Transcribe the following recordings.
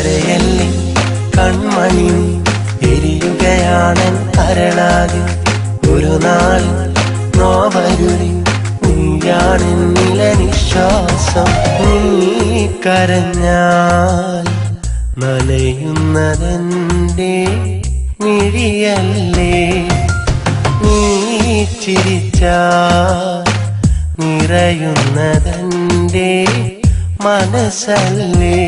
കരയല്ലേ കൺമണി, എരിയുകയാണൻ കരളാകെ. ഒരു നാൾ നോവരുളി, നീയാണെന്നിലെ നിശ്വാസം. നീ കരഞ്ഞാൽ നനയുന്നതെന്റെ മിഴിയല്ലേ, നീ ചിരിച്ചാൽ നിറയുന്നതെന്റെ മനസ്സല്ലേ.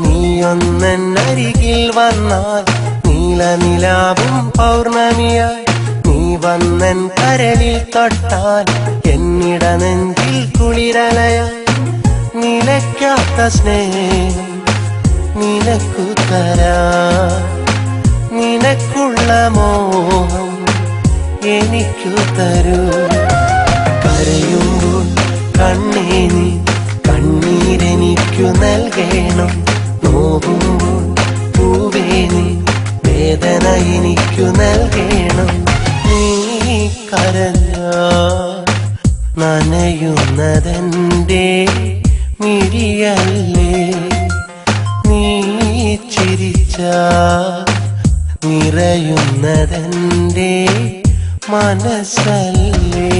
നീയൊന്നരികിൽ വന്നാൽ നീലനിലാവും പൗർണമിയായി, നീ വന്നൻ കരളിൽ തൊട്ടാൽ എന്നിട നെഞ്ചിൽ കുളിരലയായി. നിലയ്ക്കാത്ത സ്നേഹം നിനക്കു തരാം, നിനക്കുള്ള മോഹം എനിക്കു തരൂ. കരയുമ്പോൾ കണ്ണേ നീ കണ്ണീരെനിക്കു നൽകണം, നോവുമ്പോൾ പൂവേ നീ വേദന എനിക്കു നൽകണം. നീ കരഞ്ഞാൽ നനയുന്നതെന്റെ മിഴിയല്ലേ, നീ ചിരിച്ചാൽ നിറയുന്നതെന്റെ മനസ്സല്ലേ.